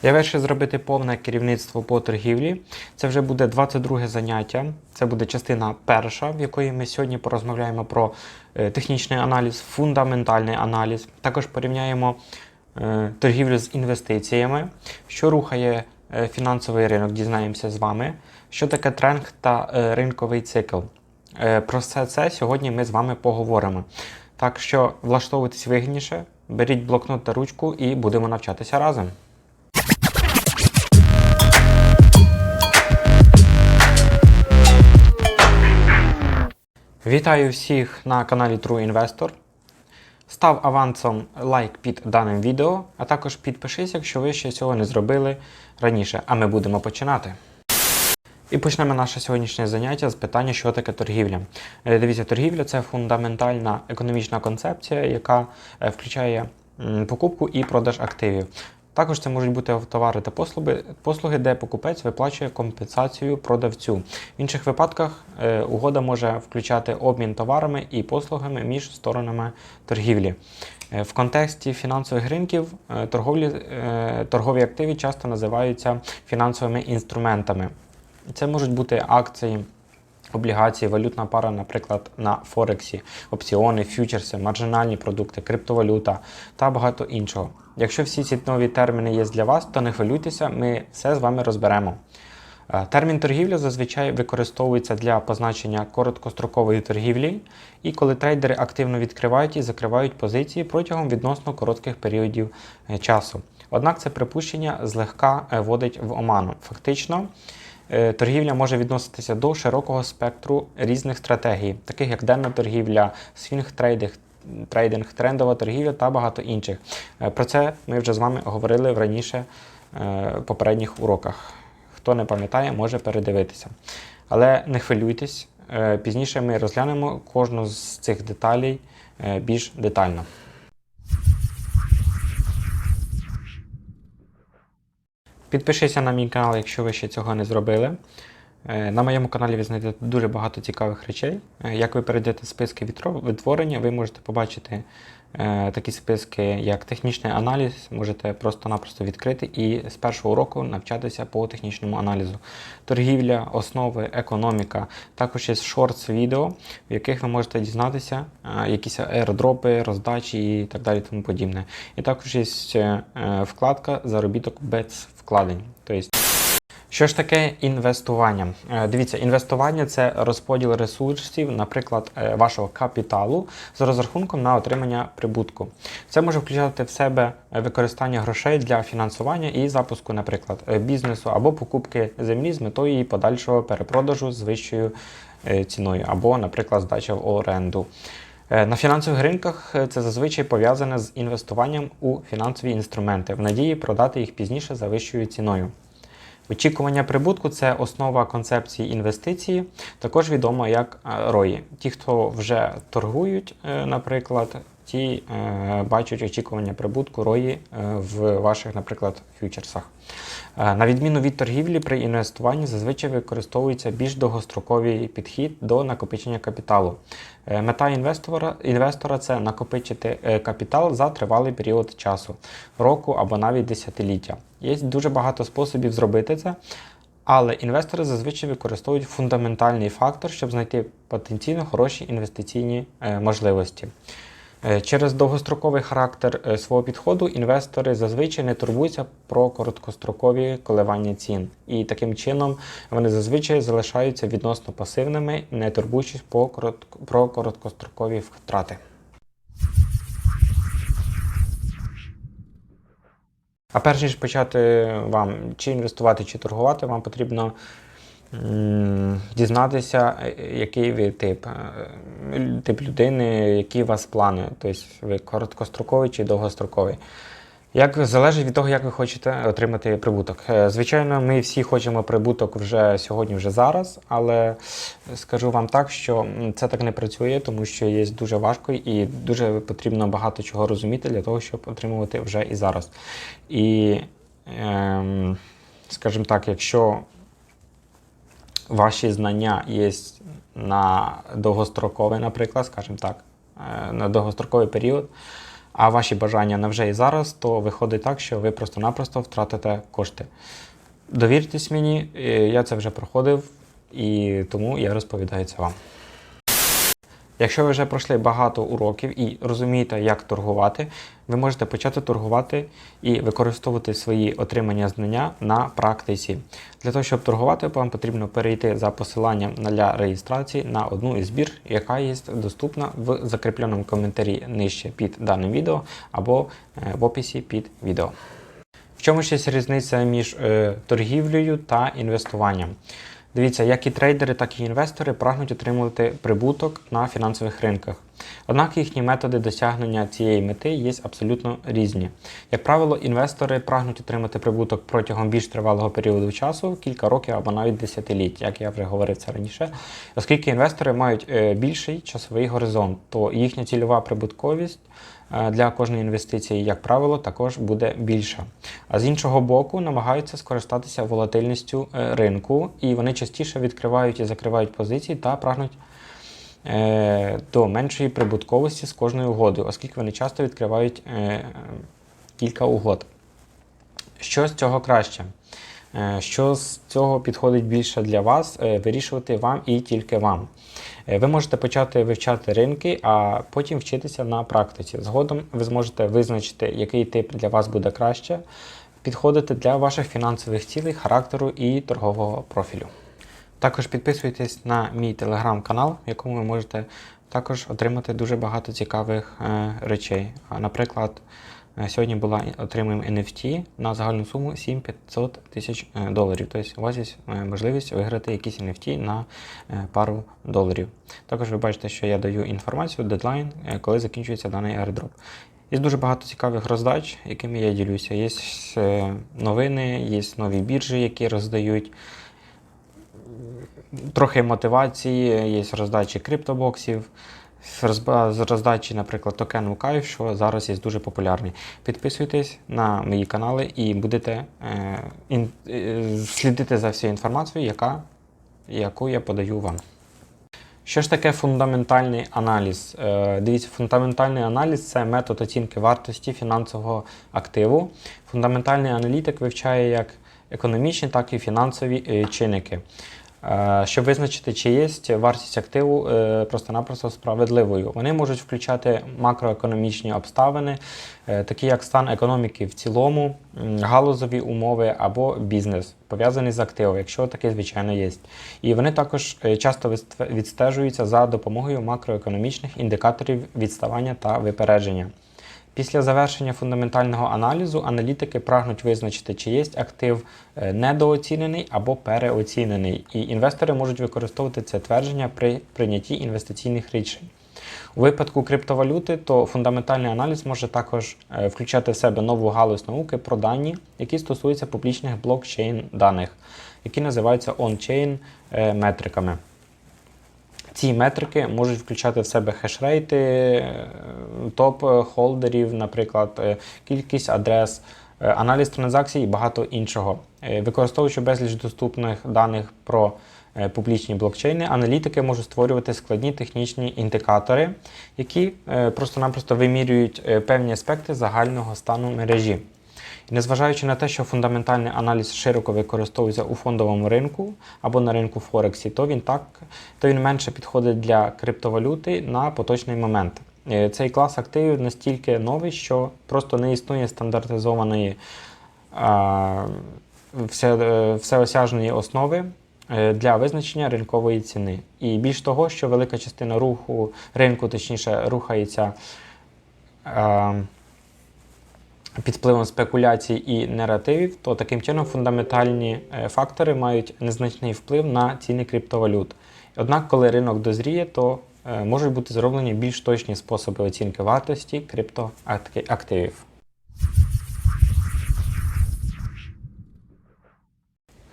Я вирішив зробити повне керівництво по торгівлі. Це вже буде 22 заняття. Це буде частина перша, в якої ми сьогодні порозмовляємо про технічний аналіз, фундаментальний аналіз. Також порівняємо торгівлю з інвестиціями, що рухає фінансовий ринок, дізнаємося з вами, що таке тренд та ринковий цикл. Про все це сьогодні ми з вами поговоримо. Так що влаштовуйтесь вигідніше, беріть блокнот та ручку і будемо навчатися разом. Вітаю всіх на каналі True Investor. Став авансом лайк під даним відео, а також підпишись, якщо ви ще цього не зробили раніше, а ми будемо починати. І почнемо наше сьогоднішнє заняття з питання, що таке торгівля. Дивіться, торгівля – це фундаментальна економічна концепція, яка включає покупку і продаж активів. Також це можуть бути товари та послуги, де покупець виплачує компенсацію продавцю. В інших випадках угода може включати обмін товарами і послугами між сторонами торгівлі. В контексті фінансових ринків торгові активи часто називаються фінансовими інструментами. Це можуть бути акції, облігації, валютна пара, наприклад, на Форексі, опціони, фьючерси, маржинальні продукти, криптовалюта та багато іншого. Якщо всі ці нові терміни є для вас, то не хвилюйтеся, ми все з вами розберемо. Термін торгівля зазвичай використовується для позначення короткострокової торгівлі, і коли трейдери активно відкривають і закривають позиції протягом відносно коротких періодів часу. Однак це припущення злегка вводить в оману. Фактично, торгівля може відноситися до широкого спектру різних стратегій, таких як денна торгівля, свінг-трейдинг, трендова торгівля та багато інших. Про це ми вже з вами говорили в раніше попередніх уроках. Хто не пам'ятає, може передивитися. Але не хвилюйтесь, пізніше ми розглянемо кожну з цих деталей більш детально. Підпишіться на мій канал, якщо ви ще цього не зробили. На моєму каналі ви знайдете дуже багато цікавих речей. Як ви перейдете в списки відтворення, ви можете побачити такі списки, як технічний аналіз, можете просто-напросто відкрити і з першого уроку навчатися по технічному аналізу. Торгівля, основи, економіка. Також є шортс-відео, в яких ви можете дізнатися якісь аеродропи, роздачі і так далі тому подібне. І також є вкладка «Заробіток без вкладень». Що ж таке інвестування? Дивіться, інвестування – це розподіл ресурсів, наприклад, вашого капіталу з розрахунком на отримання прибутку. Це може включати в себе використання грошей для фінансування і запуску, наприклад, бізнесу або покупки землі з метою її подальшого перепродажу з вищою ціною, або, наприклад, здача в оренду. На фінансових ринках це зазвичай пов'язане з інвестуванням у фінансові інструменти, в надії продати їх пізніше за вищою ціною. Очікування прибутку – це основа концепції інвестиції, також відомо як ROI. Ті, хто вже торгують, наприклад, ті бачать очікування прибутку ROI в ваших, наприклад, фьючерсах. На відміну від торгівлі, при інвестуванні зазвичай використовується більш довгостроковий підхід до накопичення капіталу. Мета інвестора – це накопичити капітал за тривалий період часу, року або навіть десятиліття. Є дуже багато способів зробити це, але інвестори зазвичай використовують фундаментальний фактор, щоб знайти потенційно хороші інвестиційні можливості. Через довгостроковий характер свого підходу інвестори зазвичай не турбуються про короткострокові коливання цін. І таким чином вони зазвичай залишаються відносно пасивними, не турбуючись про короткострокові втрати. А перш ніж почати вам чи інвестувати, чи торгувати, вам потрібно дізнатися, який ви тип людини, які у вас плани, тобто ви короткостроковий чи довгостроковий. Залежить від того, як ви хочете отримати прибуток. Звичайно, ми всі хочемо прибуток вже сьогодні, вже зараз, але скажу вам так, що це так не працює, тому що є дуже важко і дуже потрібно багато чого розуміти для того, щоб отримувати вже і зараз. І, скажімо так, якщо ваші знання є на довгостроковий, наприклад, скажімо так, на довгостроковий період, а ваші бажання на вже і зараз, то виходить так, що ви просто-напросто втратите кошти. Довіртесь мені, я це вже проходив, і тому я розповідаю це вам. Якщо ви вже пройшли багато уроків і розумієте, як торгувати, ви можете почати торгувати і використовувати свої отримання знання на практиці. Для того, щоб торгувати, вам потрібно перейти за посиланням для реєстрації на одну із бірж, яка є доступна в закріпленому коментарі нижче під даним відео або в описі під відео. В чому ж є різниця між торгівлею та інвестуванням? Дивіться, як і трейдери, так і інвестори прагнуть отримувати прибуток на фінансових ринках. Однак їхні методи досягнення цієї мети є абсолютно різні. Як правило, інвестори прагнуть отримати прибуток протягом більш тривалого періоду часу, кілька років або навіть десятиліть, як я вже говорив це раніше. Оскільки інвестори мають більший часовий горизонт, то їхня цільова прибутковість для кожної інвестиції, як правило, також буде більша. А з іншого боку, намагаються скористатися волатильністю ринку, і вони частіше відкривають і закривають позиції та прагнуть до меншої прибутковості з кожною угодою, оскільки вони часто відкривають кілька угод. Що з цього краще? Що з цього підходить більше для вас, вирішувати вам і тільки вам. Ви можете почати вивчати ринки, а потім вчитися на практиці. Згодом ви зможете визначити, який тип для вас буде краще підходити для ваших фінансових цілей, характеру і торгового профілю. Також підписуйтесь на мій телеграм-канал, в якому ви можете також отримати дуже багато цікавих речей. Наприклад, сьогодні отримуємо NFT на загальну суму 7500 тисяч доларів. Тобто у вас є можливість виграти якісь NFT на пару доларів. Також ви бачите, що я даю інформацію, дедлайн, коли закінчується даний airdrop. Є дуже багато цікавих роздач, якими я ділюся. Є новини, є нові біржі, які роздають. Трохи мотивації, є роздачі криптобоксів, роздачі, наприклад, токену Кайф, що зараз є дуже популярні. Підписуйтесь на мої канали і будете слідити за всією інформацією, яку я подаю вам. Що ж таке фундаментальний аналіз? Дивіться, фундаментальний аналіз – це метод оцінки вартості фінансового активу. Фундаментальний аналітик вивчає як економічні, так і фінансові чинники, щоб визначити, чи є вартість активу просто-напросто справедливою. Вони можуть включати макроекономічні обставини, такі як стан економіки в цілому, галузові умови або бізнес, пов'язаний з активом, якщо таке, звичайно, є. І вони також часто відстежуються за допомогою макроекономічних індикаторів відставання та випередження. Після завершення фундаментального аналізу аналітики прагнуть визначити, чи є актив недооцінений або переоцінений, і інвестори можуть використовувати це твердження при прийнятті інвестиційних рішень. У випадку криптовалюти, то фундаментальний аналіз може також включати в себе нову галузь науки про дані, які стосуються публічних блокчейн даних, які називаються on-chain метриками. Ці метрики можуть включати в себе хешрейти, топ-холдерів, наприклад, кількість адрес, аналіз транзакцій і багато іншого. Використовуючи безліч доступних даних про публічні блокчейни, аналітики можуть створювати складні технічні індикатори, які просто-напросто вимірюють певні аспекти загального стану мережі. І незважаючи на те, що фундаментальний аналіз широко використовується у фондовому ринку або на ринку Форексі, то він менше підходить для криптовалюти на поточний момент. Цей клас активів настільки новий, що просто не існує стандартизованої всеосяжної основи для визначення ринкової ціни. І більш того, що велика частина ринку, точніше, рухається під впливом спекуляцій і наративів, то таким чином фундаментальні фактори мають незначний вплив на ціни криптовалют. Однак, коли ринок дозріє, то можуть бути зроблені більш точні способи оцінки вартості криптоактивів.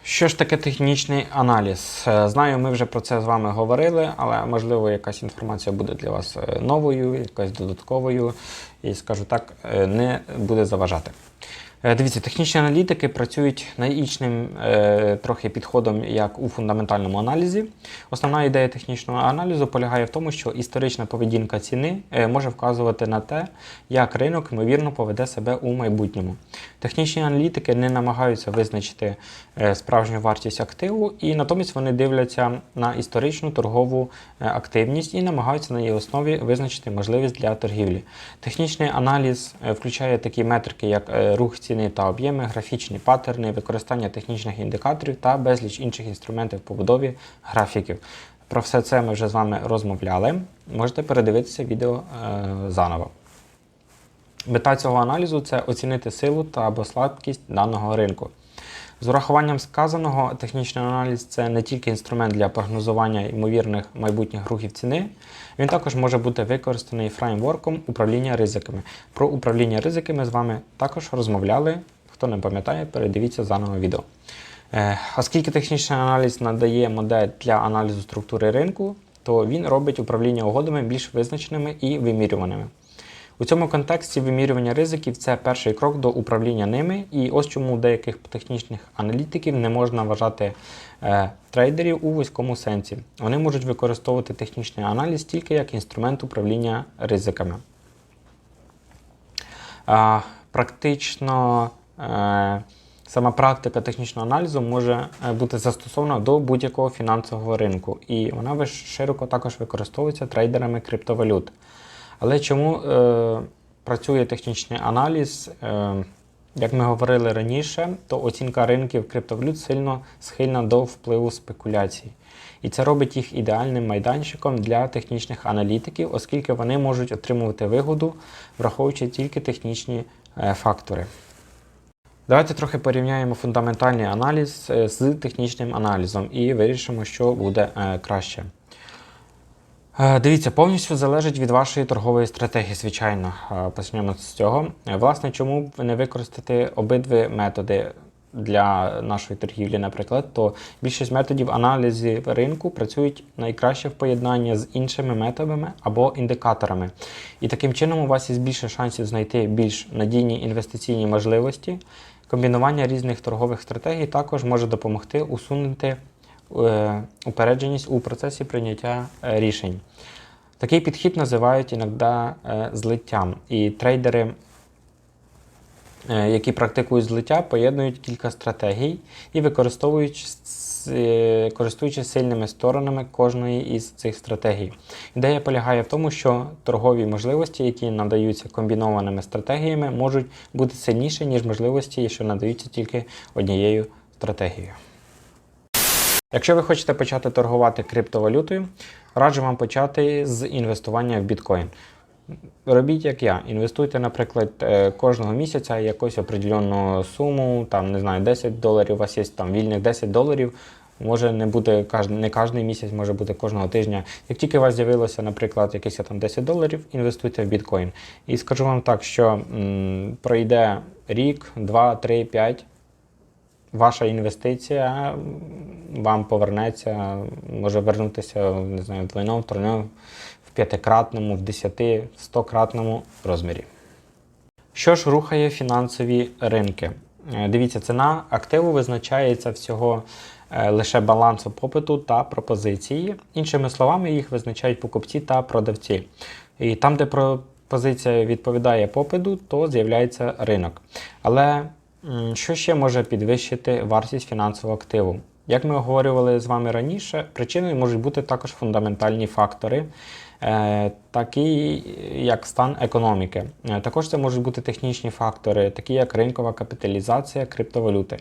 Що ж таке технічний аналіз? Знаю, ми вже про це з вами говорили, але можливо якась інформація буде для вас новою, якась додатковою і, скажу так, не буде заважати. Дивіться, технічні аналітики працюють наїчним трохи підходом, як у фундаментальному аналізі. Основна ідея технічного аналізу полягає в тому, що історична поведінка ціни може вказувати на те, як ринок, ймовірно, поведе себе у майбутньому. Технічні аналітики не намагаються визначити справжню вартість активу, і натомість вони дивляться на історичну торгову активність і намагаються на її основі визначити можливість для торгівлі. Технічний аналіз включає такі метрики, як рух ціни та об'єми, графічні паттерни, використання технічних індикаторів та безліч інших інструментів в побудові графіків. Про все це ми вже з вами розмовляли. Можете передивитися відео заново. Мета цього аналізу – це оцінити силу та або слабкість даного ринку. З урахуванням сказаного, технічний аналіз – це не тільки інструмент для прогнозування ймовірних майбутніх рухів ціни, він також може бути використаний фреймворком управління ризиками. Про управління ризиками з вами також розмовляли. Хто не пам'ятає, передивіться заново відео. Оскільки технічний аналіз надає модель для аналізу структури ринку, то він робить управління угодами більш визначеними і вимірюваними. У цьому контексті вимірювання ризиків – це перший крок до управління ними, і ось чому деяких технічних аналітиків не можна вважати трейдерів у вузькому сенсі. Вони можуть використовувати технічний аналіз тільки як інструмент управління ризиками. Практично сама практика технічного аналізу може бути застосована до будь-якого фінансового ринку, і вона широко також використовується трейдерами криптовалют. Але чому працює технічний аналіз? Як ми говорили раніше, то оцінка ринків криптовалют сильно схильна до впливу спекуляцій. І це робить їх ідеальним майданчиком для технічних аналітиків, оскільки вони можуть отримувати вигоду, враховуючи тільки технічні фактори. Давайте трохи порівняємо фундаментальний аналіз з технічним аналізом і вирішимо, що буде краще. Дивіться, повністю залежить від вашої торгової стратегії, звичайно. Почнемо з цього. Власне, чому не використати обидві методи для нашої торгівлі, наприклад, то більшість методів аналізу ринку працюють найкраще в поєднанні з іншими методами або індикаторами. І таким чином у вас є більше шансів знайти більш надійні інвестиційні можливості. Комбінування різних торгових стратегій також може допомогти усунути упередженість у процесі прийняття рішень. Такий підхід називають іноді злиттям. І трейдери, які практикують злиття, поєднують кілька стратегій і користуючись сильними сторонами кожної із цих стратегій. Ідея полягає в тому, що торгові можливості, які надаються комбінованими стратегіями, можуть бути сильніші, ніж можливості, що надаються тільки однією стратегією. Якщо ви хочете почати торгувати криптовалютою, раджу вам почати з інвестування в біткоін. Робіть як я. Інвестуйте, наприклад, кожного місяця якусь определенну суму, там, не знаю, $10, у вас є там вільних $10, може не бути не кожен місяць, може бути кожного тижня. Як тільки у вас з'явилося, наприклад, якісь там $10, інвестуйте в біткоін. І скажу вам так, що пройде рік, 2, 3, 5, ваша інвестиція вам повернеться, може вернутися, не знаю, в двойному, тройному, в 5-кратному, в 10, 100-кратному розмірі. Що ж рухає фінансові ринки? Дивіться, ціна активу визначається всього лише балансу попиту та пропозиції. Іншими словами, їх визначають покупці та продавці. І там, де пропозиція відповідає попиту, то з'являється ринок. Але що ще може підвищити вартість фінансового активу? Як ми обговорювали з вами раніше, причиною можуть бути також фундаментальні фактори, такі як стан економіки. Також це можуть бути технічні фактори, такі як ринкова капіталізація криптовалюти.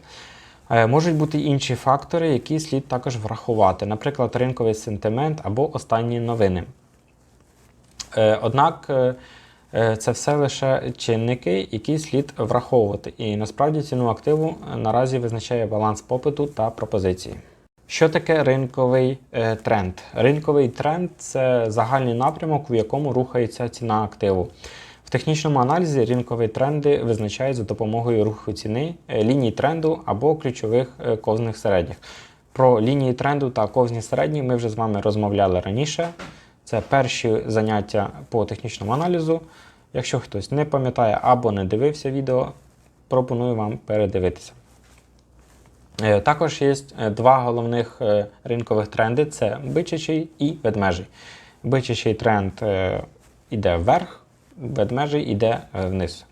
Можуть бути інші фактори, які слід також врахувати, наприклад, ринковий сентимент або останні новини. Однак, це все лише чинники, які слід враховувати. І насправді ціну активу наразі визначає баланс попиту та пропозиції. Що таке ринковий тренд? Ринковий тренд – це загальний напрямок, в якому рухається ціна активу. В технічному аналізі ринкові тренди визначають за допомогою руху ціни, ліній тренду або ключових ковзних середніх. Про лінії тренду та ковзні середні ми вже з вами розмовляли раніше. Це перші заняття по технічному аналізу. Якщо хтось не пам'ятає або не дивився відео, пропоную вам передивитися. Також є два головних ринкових тренди – це бичачий і ведмежий. Бичачий тренд йде вверх, ведмежий йде вниз.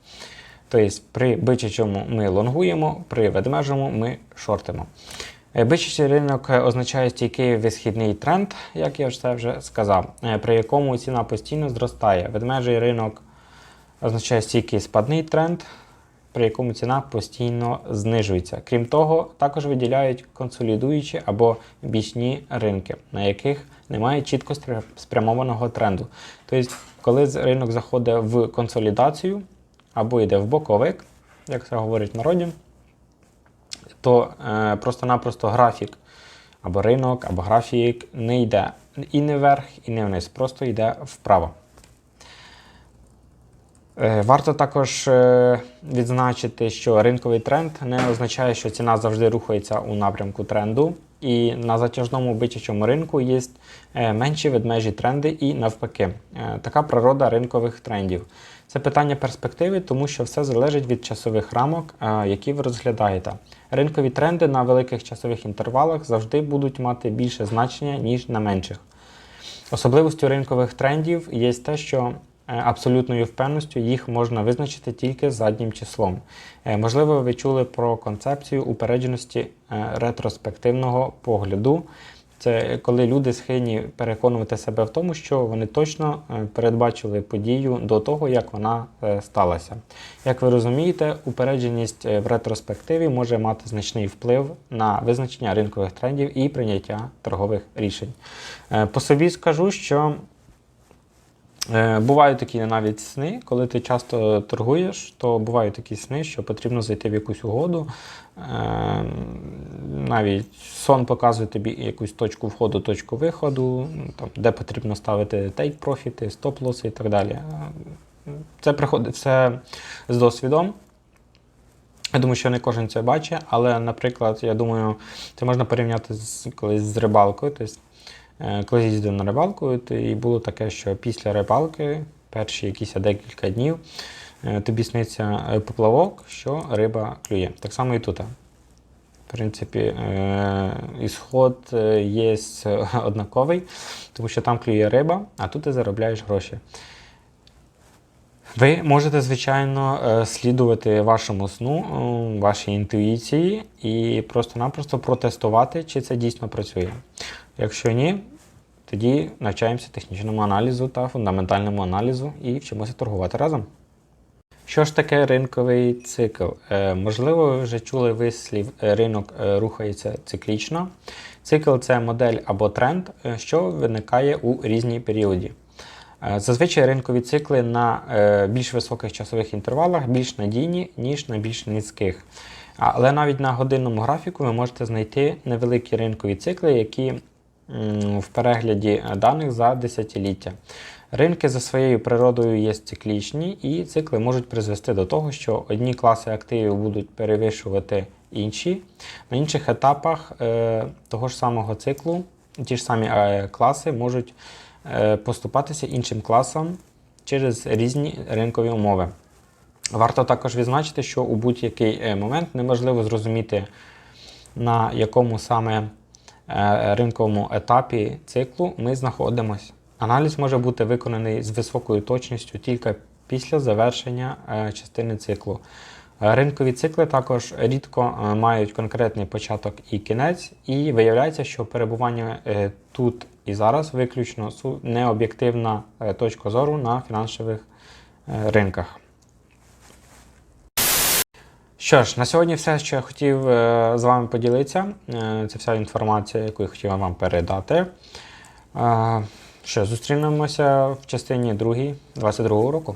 Тобто при бичачому ми лонгуємо, при ведмежому ми шортимо. Бичачий ринок означає стійкий висхідний тренд, як я вже сказав, при якому ціна постійно зростає. Ведмежий ринок означає стійкий спадний тренд, при якому ціна постійно знижується. Крім того, також виділяють консолідуючі або бічні ринки, на яких немає чітко спрямованого тренду. Тобто, коли ринок заходить в консолідацію або йде в боковик, як це говорить в народі, то просто-напросто графік або ринок, або графік не йде і не вверх, і не вниз, просто йде вправо. Варто також відзначити, що ринковий тренд не означає, що ціна завжди рухається у напрямку тренду. І на затяжному бичачому ринку є менші ведмежі тренди і навпаки. Така природа ринкових трендів. Це питання перспективи, тому що все залежить від часових рамок, які ви розглядаєте. Ринкові тренди на великих часових інтервалах завжди будуть мати більше значення, ніж на менших. Особливістю ринкових трендів є те, що абсолютною впевненістю їх можна визначити тільки заднім числом. Можливо, ви чули про концепцію упередженості ретроспективного погляду. Це коли люди схильні переконувати себе в тому, що вони точно передбачили подію до того, як вона сталася. Як ви розумієте, упередженість в ретроспективі може мати значний вплив на визначення ринкових трендів і прийняття торгових рішень. По собі скажу, що бувають такі навіть сни, коли ти часто торгуєш, то бувають такі сни, що потрібно зайти в якусь угоду. Навіть сон показує тобі якусь точку входу, точку виходу, там, де потрібно ставити take-профіти, стоп-лоси і так далі. Це приходить все з досвідом. Я думаю, що не кожен це бачить, але, наприклад, я думаю, це можна порівняти колись з рибалкою. Тобто, коли їздив на рибалку, і було таке, що після рибалки, перші якісь декілька днів, тобі сниться поплавок, що риба клює. Так само і тут. В принципі, ісход є однаковий, тому що там клює риба, а тут ти заробляєш гроші. Ви можете, звичайно, слідувати вашому сну, вашій інтуїції і просто-напросто протестувати, чи це дійсно працює. Якщо ні, тоді навчаємося технічному аналізу та фундаментальному аналізу і вчимося торгувати разом. Що ж таке ринковий цикл? Можливо, ви вже чули вислів «ринок рухається циклічно». Цикл – це модель або тренд, що виникає у різні періоди. Зазвичай ринкові цикли на більш високих часових інтервалах більш надійні, ніж на більш низьких. Але навіть на годинному графіку ви можете знайти невеликі ринкові цикли, які в перегляді даних за десятиліття. Ринки за своєю природою є циклічні, і цикли можуть призвести до того, що одні класи активів будуть перевищувати інші. На інших етапах того ж самого циклу ті ж самі класи можуть поступатися іншим класам через різні ринкові умови. Варто також відзначити, що у будь-який момент неможливо зрозуміти, на якому саме ринковому етапі циклу ми знаходимося. Аналіз може бути виконаний з високою точністю тільки після завершення частини циклу. Ринкові цикли також рідко мають конкретний початок і кінець, і виявляється, що перебування тут і зараз виключно необ'єктивна точка зору на фінансових ринках. Що ж, на сьогодні все, що я хотів з вами поділитися. Це вся інформація, яку я хотів вам передати. Що, зустрінемося в частині 2 22-го року.